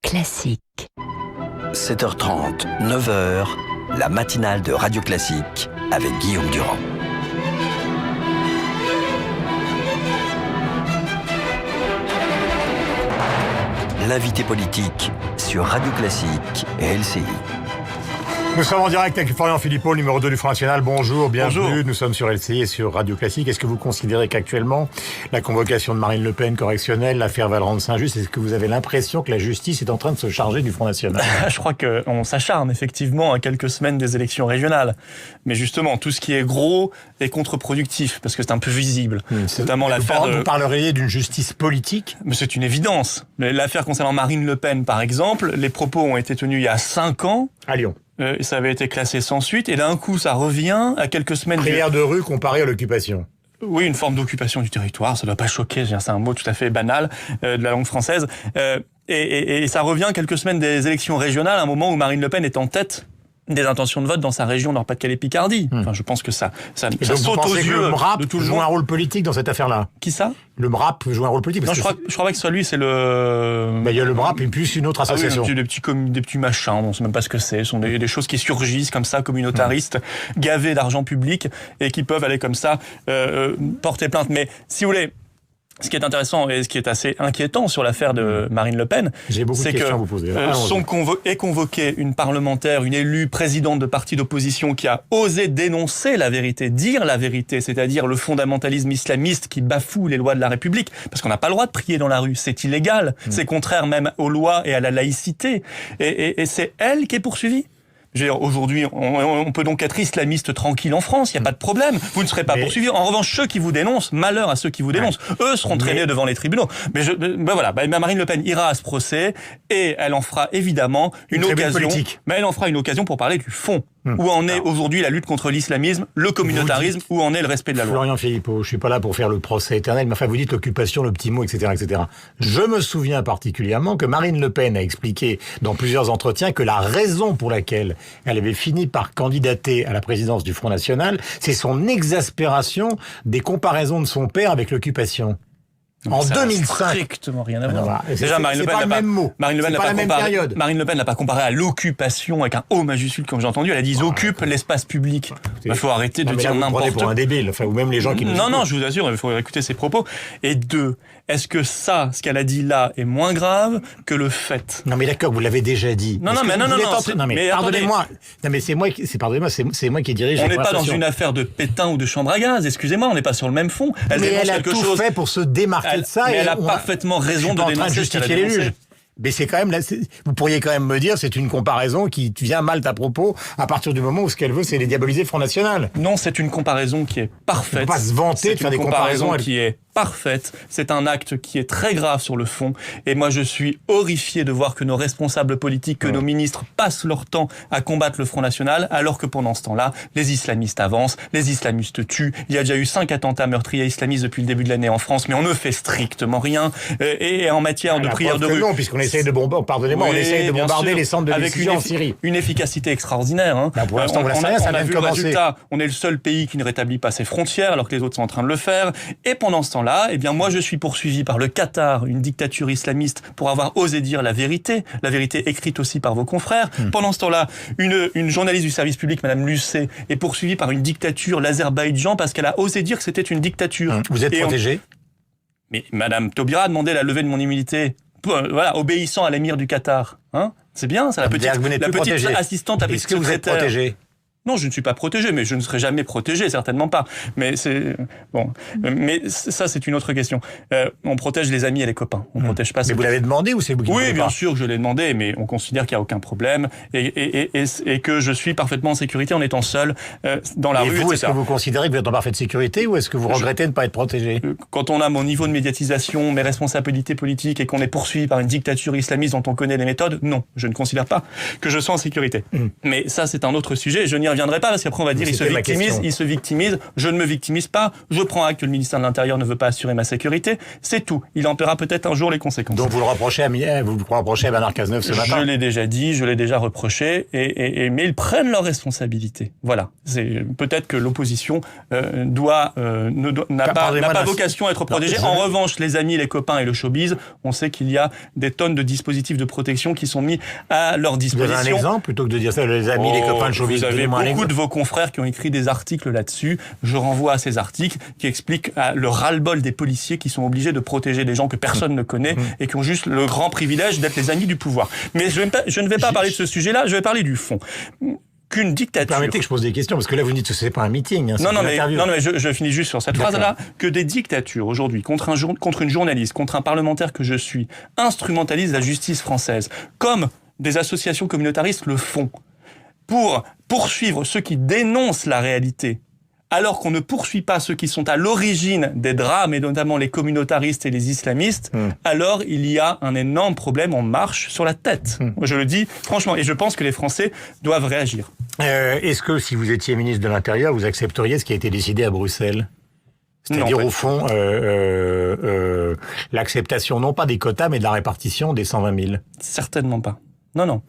Classique. 7h30, 9h, la matinale de Radio Classique avec Guillaume Durand. L'invité politique sur Radio Classique et LCI. Nous sommes en direct avec Florian Philippot, numéro 2 du Front National. Bonjour, bienvenue. Bonjour. Nous sommes sur LCI et sur Radio Classique. Est-ce que vous considérez qu'actuellement, la convocation de Marine Le Pen correctionnelle, l'affaire Valorant-Saint-Just, est-ce que vous avez l'impression que la justice est en train de se charger du Front National ? Je crois qu'on s'acharne effectivement à quelques semaines des élections régionales. Mais justement, tout ce qui est gros est contre-productif, parce que c'est un peu visible. Notamment l'affaire Vous parleriez d'une justice politique ? Mais c'est une évidence. L'affaire concernant Marine Le Pen, par exemple, les propos ont été tenus il y a 5 ans. À Lyon. Ça avait été classé sans suite, et d'un coup, ça revient à quelques semaines... Prière de rue comparée à l'occupation. Oui, une forme d'occupation du territoire, ça ne doit pas choquer, c'est un mot tout à fait banal de la langue française. Et ça revient quelques semaines des élections régionales, à un moment où Marine Le Pen est en tête des intentions de vote dans sa région Nord-Pas-de-Calais-Picardie. Enfin, je pense que ça saute aux yeux le MRAP de tout le monde. Joue un rôle politique dans cette affaire-là. Qui ça ? Le MRAP joue un rôle politique. Non, je crois pas que ce soit lui, c'est le... Il y a le MRAP et puis une autre association. Oui, des petits machins, on ne sait même pas ce que c'est. Ce sont des choses qui surgissent comme ça, communautaristes, gavés d'argent public et qui peuvent aller comme ça porter plainte. Mais si vous voulez... Ce qui est intéressant et ce qui est assez inquiétant sur l'affaire de Marine Le Pen, c'est que est convoquée une parlementaire, une élue présidente de parti d'opposition qui a osé dénoncer la vérité, dire la vérité, c'est-à-dire le fondamentalisme islamiste qui bafoue les lois de la République, parce qu'on n'a pas le droit de prier dans la rue, c'est illégal, c'est contraire même aux lois et à la laïcité, et c'est elle qui est poursuivie. Je veux dire, aujourd'hui, on peut donc être islamiste tranquille en France, il n'y a pas de problème. Vous ne serez pas poursuivi. En revanche, ceux qui vous dénoncent, malheur à ceux qui vous dénoncent, eux seront traînés devant les tribunaux. Mais Marine Le Pen ira à ce procès et elle en fera évidemment une occasion. Mais elle en fera une occasion pour parler du fond. Où en est aujourd'hui la lutte contre l'islamisme, le communautarisme, où en est le respect de la loi. Florian Philippot, je suis pas là pour faire le procès éternel, mais enfin vous dites l'occupation, le petit mot, etc., etc. Je me souviens particulièrement que Marine Le Pen a expliqué dans plusieurs entretiens que la raison pour laquelle elle avait fini par candidater à la présidence du Front National, c'est son exaspération des comparaisons de son père avec l'occupation. En 2005. Strictement rien à voir. Déjà, Marine Le Pen n'a pas comparé à l'occupation avec un O majuscule, comme j'ai entendu. Elle a dit ils occupent l'espace public. Il faut arrêter de dire n'importe quoi. Pour un débile, ou même les gens qui nous écoutent. Non, je vous assure, il faut écouter ses propos. Et 2, est-ce que ce qu'elle a dit là est moins grave que le fait? Non, mais d'accord, vous l'avez déjà dit. Non, mais pardonnez-moi. Non, mais c'est moi qui dirige. On n'est pas dans une affaire de Pétain ou de chambre à gaz. Excusez-moi, on n'est pas sur le même fond. Elle a tout fait pour se démarquer de ça. Mais elle a parfaitement raison de dénoncer justifier les juges. Mais c'est quand même vous pourriez quand même me dire, c'est une comparaison qui vient mal à propos à partir du moment où ce qu'elle veut, c'est les diaboliser le Front National. Non, c'est une comparaison qui est parfaite. On peut pas se vanter de faire des comparaisons qui est parfaite. C'est un acte qui est très grave sur le fond. Et moi, je suis horrifié de voir que nos responsables politiques, que nos ministres passent leur temps à combattre le Front National, alors que pendant ce temps-là, les islamistes avancent, les islamistes tuent. Il y a déjà eu 5 attentats meurtriers islamistes depuis le début de l'année en France, mais on ne fait strictement rien. Et en matière de prière de rue... Non, puisqu'on essaye de bombarder les centres de décision en Syrie. Une efficacité extraordinaire. Pour l'instant, ça vient de commencer. Résultat, on est le seul pays qui ne rétablit pas ses frontières, alors que les autres sont en train de le faire. Et pendant ce temps-là, moi je suis poursuivi par le Qatar, une dictature islamiste, pour avoir osé dire la vérité écrite aussi par vos confrères. Pendant ce temps-là, une journaliste du service public, Madame Lucet, est poursuivie par une dictature, l'Azerbaïdjan, parce qu'elle a osé dire que c'était une dictature. Vous êtes protégé ? Mais Madame Taubira a demandé la levée de mon immunité, obéissant à l'émir du Qatar. C'est bien, c'est la petite assistante, la petite secrétaire. Est-ce que vous êtes protégé ? Non, je ne suis pas protégé, mais je ne serai jamais protégé, certainement pas. Mais mais ça, c'est une autre question. On protège les amis et les copains. On protège pas. Mais vous l'avez demandé ou c'est vous qui Oui, bien sûr que je l'ai demandé, mais on considère qu'il n'y a aucun problème et que je suis parfaitement en sécurité en étant seul dans la rue. Et vous, est-ce que vous considérez que vous êtes en parfaite sécurité ou est-ce que vous regrettez de ne pas être protégé ? Quand on a mon niveau de médiatisation, mes responsabilités politiques et qu'on est poursuivi par une dictature islamiste dont on connaît les méthodes, non, je ne considère pas que je sois en sécurité. Mais ça, c'est un autre sujet. Je n'y n'y reviendrai pas parce qu'après on va dire il se victimise. Je ne me victimise pas. Je prends acte que le ministère de l'Intérieur ne veut pas assurer ma sécurité. C'est tout. Il en paiera peut-être un jour les conséquences. Donc vous le reprochez à Bernard Cazeneuve ce matin. Je l'ai déjà dit, je l'ai déjà reproché, mais ils prennent leurs responsabilités. Voilà. C'est peut-être que l'opposition n'a pas vocation à être protégée. En revanche, les amis, les copains et le showbiz, on sait qu'il y a des tonnes de dispositifs de protection qui sont mis à leur disposition. Vous avez un exemple plutôt que de dire ça, les amis, les copains, le showbiz. Vous avez beaucoup de vos confrères qui ont écrit des articles là-dessus. Je renvoie à ces articles qui expliquent le ras-le-bol des policiers qui sont obligés de protéger des gens que personne ne connaît et qui ont juste le grand privilège d'être les amis du pouvoir. Mais je ne vais pas parler de ce sujet-là, je vais parler du fond. Qu'une dictature. Permettez que je pose des questions, parce que là vous dites que c'est pas un meeting. Non, mais je finis juste sur cette phrase-là. Que des dictatures aujourd'hui, contre une journaliste, contre un parlementaire que je suis, instrumentalisent la justice française, comme des associations communautaristes le font, pour poursuivre ceux qui dénoncent la réalité, alors qu'on ne poursuit pas ceux qui sont à l'origine des drames, et notamment les communautaristes et les islamistes, alors il y a un énorme problème, on marche sur la tête. Moi, je le dis franchement, et je pense que les Français doivent réagir. Est-ce que si vous étiez ministre de l'Intérieur, vous accepteriez ce qui a été décidé à Bruxelles ? C'est-à-dire, au fond, l'acceptation non pas des quotas, mais de la répartition des 120 000 ? Certainement pas. Non.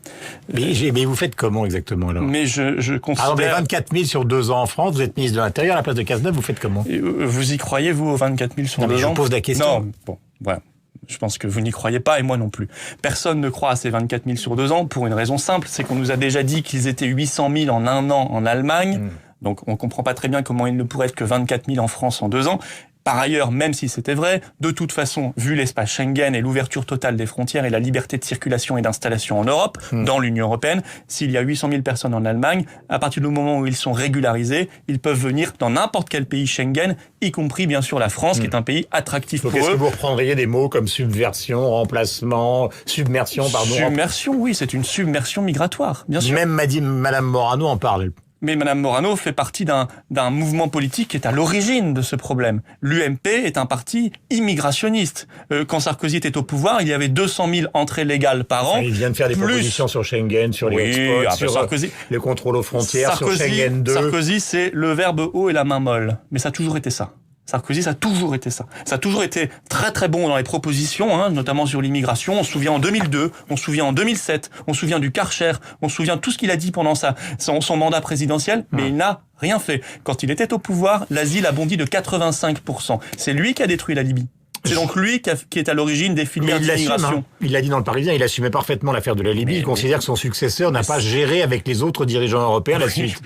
Mais vous faites comment exactement alors ? Mais je considère... Alors, 24 000 sur 2 ans en France, vous êtes ministre de l'Intérieur, à la place de Cazeneuve, vous faites comment ? Vous y croyez, vous, aux 24 000 sur 2 ans ? Je vous pose la question. Non, bon, voilà. Je pense que vous n'y croyez pas, et moi non plus. Personne ne croit à ces 24 000 sur 2 ans, pour une raison simple, c'est qu'on nous a déjà dit qu'ils étaient 800 000 en 1 an en Allemagne, donc on comprend pas très bien comment il ne pourrait être que 24 000 en France en 2 ans. Par ailleurs, même si c'était vrai, de toute façon, vu l'espace Schengen et l'ouverture totale des frontières et la liberté de circulation et d'installation en Europe, dans l'Union européenne, s'il y a 800 000 personnes en Allemagne, à partir du moment où ils sont régularisés, ils peuvent venir dans n'importe quel pays Schengen, y compris bien sûr la France, qui est un pays attractif pour eux. Est-ce que vous reprendriez des mots comme subversion, remplacement, submersion, pardon ? Submersion, oui, c'est une submersion migratoire, bien sûr. Même Madame Morano en parle. Mais Madame Morano fait partie d'un mouvement politique qui est à l'origine de ce problème. L'UMP est un parti immigrationniste. Quand Sarkozy était au pouvoir, il y avait 200 000 entrées légales par an. Il vient de faire des propositions sur Schengen, sur les hotspots, sur Sarkozy, le contrôle aux frontières, sur Schengen 2. Sarkozy, c'est le verbe haut et la main molle. Mais ça a toujours été ça. Sarkozy, ça a toujours été ça. Ça a toujours été très très bon dans les propositions, notamment sur l'immigration. On se souvient en 2002, on se souvient en 2007, on se souvient du Karcher, on se souvient tout ce qu'il a dit pendant son mandat présidentiel, mais il n'a rien fait. Quand il était au pouvoir, l'asile a bondi de 85%. C'est lui qui a détruit la Libye. C'est donc lui qui est à l'origine des filières d'immigration. Il l'a dit dans le Parisien, il assumait parfaitement l'affaire de la Libye. Il considère que son successeur n'a pas géré avec les autres dirigeants européens la suite.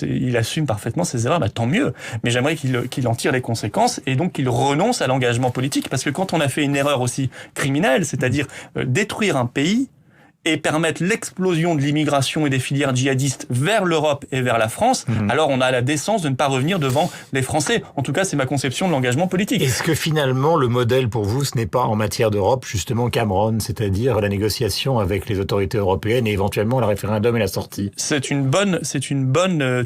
Il assume parfaitement ses erreurs, tant mieux. Mais j'aimerais qu'il en tire les conséquences et donc qu'il renonce à l'engagement politique. Parce que quand on a fait une erreur aussi criminelle, c'est-à-dire détruire un pays, et permettre l'explosion de l'immigration et des filières djihadistes vers l'Europe et vers la France, alors on a la décence de ne pas revenir devant les Français. En tout cas, c'est ma conception de l'engagement politique. Est-ce que finalement, le modèle pour vous, ce n'est pas en matière d'Europe, justement Cameron, c'est-à-dire la négociation avec les autorités européennes et éventuellement le référendum et la sortie ? C'est une bonne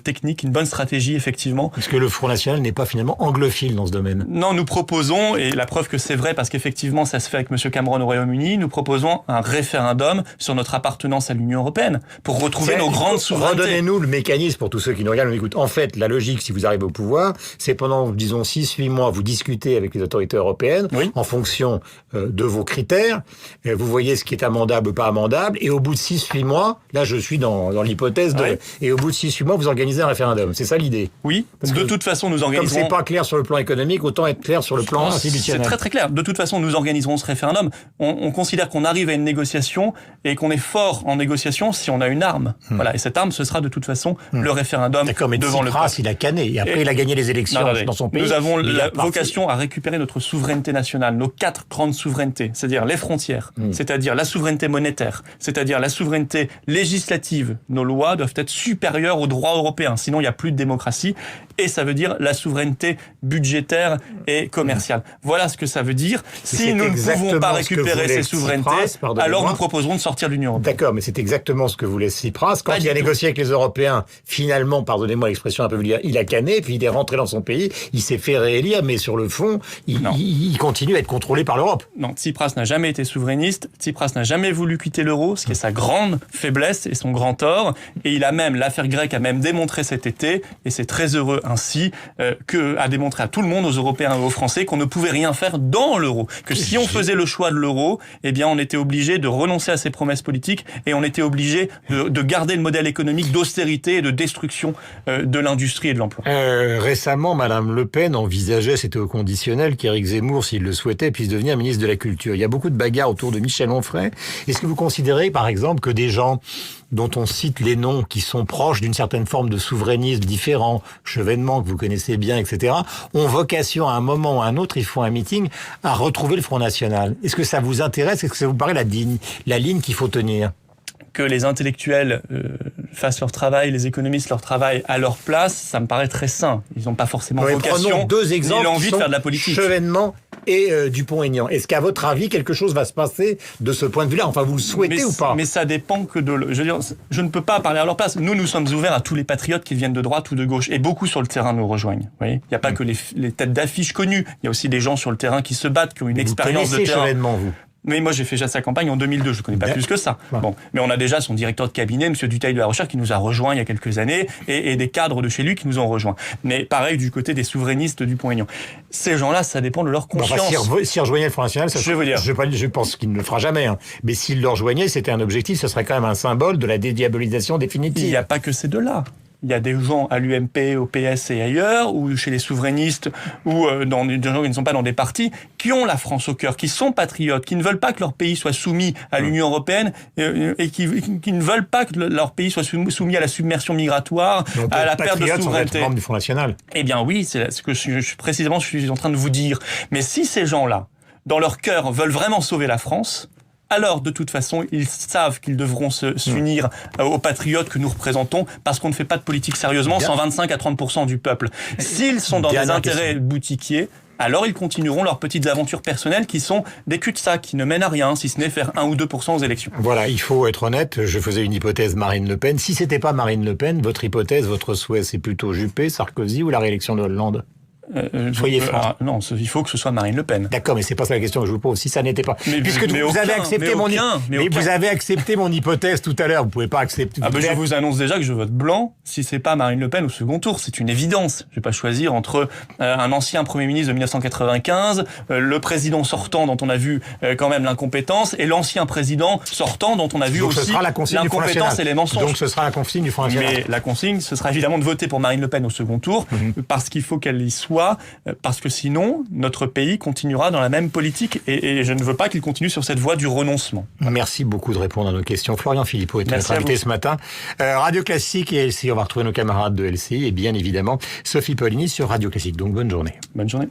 technique, une bonne stratégie, effectivement. Est-ce que le Front National n'est pas finalement anglophile dans ce domaine ? Non, nous proposons, et la preuve que c'est vrai, parce qu'effectivement, ça se fait avec M. Cameron au Royaume-Uni, nous proposons un référendum sur notre appartenance à l'Union européenne, pour retrouver nos grandes souverainetés. Redonnez-nous le mécanisme pour tous ceux qui nous regardent, nous écoutent. En fait, la logique, si vous arrivez au pouvoir, c'est pendant, disons, 6-8 mois, vous discutez avec les autorités européennes, en fonction de vos critères, vous voyez ce qui est amendable ou pas amendable, et au bout de 6-8 mois, là je suis dans l'hypothèse et au bout de 6-8 mois, vous organisez un référendum. C'est ça l'idée ? Oui, de toute façon, nous organiserons... Comme c'est pas clair sur le plan économique, autant être clair sur le plan institutionnel. C'est très très clair. De toute façon, nous organiserons ce référendum. On considère qu'on arrive à une négociation et qu'on est fort en négociation si on a une arme. Voilà. Et cette arme, ce sera de toute façon le référendum devant le peuple. Il a canné. Et après, il a gagné les élections dans son pays. Nous avons la vocation à récupérer notre souveraineté nationale, nos 4 grandes souverainetés, c'est-à-dire les frontières, c'est-à-dire la souveraineté monétaire, c'est-à-dire la souveraineté législative. Nos lois doivent être supérieures aux droits européens, sinon il n'y a plus de démocratie. Et ça veut dire la souveraineté budgétaire et commerciale. Voilà ce que ça veut dire. Si nous ne pouvons pas récupérer ces souverainetés, alors nous proposerons de sortir sortir de l'Union européenne. D'accord, mais c'est exactement ce que voulait Tsipras. Quand il a négocié avec les Européens, finalement, pardonnez-moi l'expression un peu vulgaire, il a canné, puis il est rentré dans son pays, il s'est fait réélire, mais sur le fond, il continue à être contrôlé par l'Europe. Non, Tsipras n'a jamais été souverainiste, Tsipras n'a jamais voulu quitter l'euro, ce qui est sa grande faiblesse et son grand tort, et il a même, l'affaire grecque a même démontré cet été, et c'est très heureux ainsi, a démontré à tout le monde, aux Européens et aux Français, qu'on ne pouvait rien faire dans l'euro, que si on faisait le choix de l'euro, eh bien on était obligé de renoncer à ses promesses politiques, et on était obligé de garder le modèle économique d'austérité et de destruction de l'industrie et de l'emploi. Récemment, Madame Le Pen envisageait, c'était au conditionnel, qu'Éric Zemmour, s'il le souhaitait, puisse devenir ministre de la Culture. Il y a beaucoup de bagarres autour de Michel Onfray. Est-ce que vous considérez, par exemple, que des gens dont on cite les noms, qui sont proches d'une certaine forme de souverainisme différent, Chevènement, que vous connaissez bien, etc., ont vocation à un moment ou à un autre, ils font un meeting, à retrouver le Front National? Est-ce que ça vous intéresse? Est-ce que ça vous paraît la ligne qu'il faut tenir? Que les intellectuels fassent leur travail, les économistes leur travail à leur place, ça me paraît très sain. Ils n'ont pas forcément vocation, prenons deux ni exemples l'envie de faire de la politique. Chevènement et Dupont-Aignan. Est-ce qu'à votre avis, quelque chose va se passer de ce point de vue-là? Enfin, vous le souhaitez ou pas? Mais ça dépend que de... Je veux dire, je ne peux pas parler à leur place. Nous sommes ouverts à tous les patriotes qui viennent de droite ou de gauche. Et beaucoup sur le terrain nous rejoignent. Vous voyez, il n'y a pas que les têtes d'affiche connues. Il y a aussi des gens sur le terrain qui se battent, qui ont une expérience de terrain. Vous connaissez Chevènement, vous? Mais moi, j'ai fait déjà sa campagne en 2002. Je ne connais pas plus que ça. Ouais. Bon, mais on a déjà son directeur de cabinet, Monsieur Dutheil de la Recherche, qui nous a rejoint il y a quelques années, et des cadres de chez lui qui nous ont rejoints. Mais pareil du côté des souverainistes du Dupont-Aignan. Ces gens-là, ça dépend de leur conscience. S'il rejoignait le Front National, je vais vous dire. Je pense qu'il ne le fera jamais. Hein. Mais s'il le rejoignait, c'était un objectif. Ce serait quand même un symbole de la dédiabolisation définitive. Il n'y a pas que ces deux-là. Il y a des gens à l'UMP, au PS et ailleurs, ou chez les souverainistes, ou dans des gens qui ne sont pas dans des partis, qui ont la France au cœur, qui sont patriotes, qui ne veulent pas que leur pays soit soumis à l'Union européenne et qui ne veulent pas que leur pays soit soumis à la submersion migratoire, à la perte de souveraineté. Membre du Front National. Eh bien oui, c'est ce que précisément je suis en train de vous dire. Mais si ces gens-là, dans leur cœur, veulent vraiment sauver la France, alors de toute façon, ils savent qu'ils devront s'unir aux patriotes que nous représentons, parce qu'on ne fait pas de politique sérieusement sans 25 à 30% du peuple. S'ils sont dans des intérêts boutiquiers, alors ils continueront leurs petites aventures personnelles qui sont des cul-de-sac, qui ne mènent à rien, si ce n'est faire 1 ou 2% aux élections. Voilà, il faut être honnête, je faisais une hypothèse Marine Le Pen. Si c'était pas Marine Le Pen, votre hypothèse, votre souhait, c'est plutôt Juppé, Sarkozy ou la réélection de Hollande? Soyez franc. Non, il faut que ce soit Marine Le Pen. D'accord, mais c'est pas ça la question que je vous pose. Si ça n'était pas, puisque vous avez accepté vous avez accepté mon hypothèse tout à l'heure, vous pouvez pas accepter. Je vous annonce déjà que je vote blanc si c'est pas Marine Le Pen au second tour. C'est une évidence. Je vais pas choisir entre un ancien Premier ministre de 1995, le président sortant dont on a vu quand même l'incompétence, et l'ancien président sortant dont on a vu aussi l'incompétence et les mensonges. Donc ce sera la consigne du Front National. Mais la consigne, ce sera évidemment de voter pour Marine Le Pen au second tour, parce qu'il faut qu'elle y soit. Parce que sinon, notre pays continuera dans la même politique et je ne veux pas qu'il continue sur cette voie du renoncement. Merci beaucoup de répondre à nos questions. Florian Philippot est notre invité ce matin. Radio Classique et LCI, on va retrouver nos camarades de LCI et bien évidemment Sophie Poligny sur Radio Classique. Donc bonne journée. Bonne journée.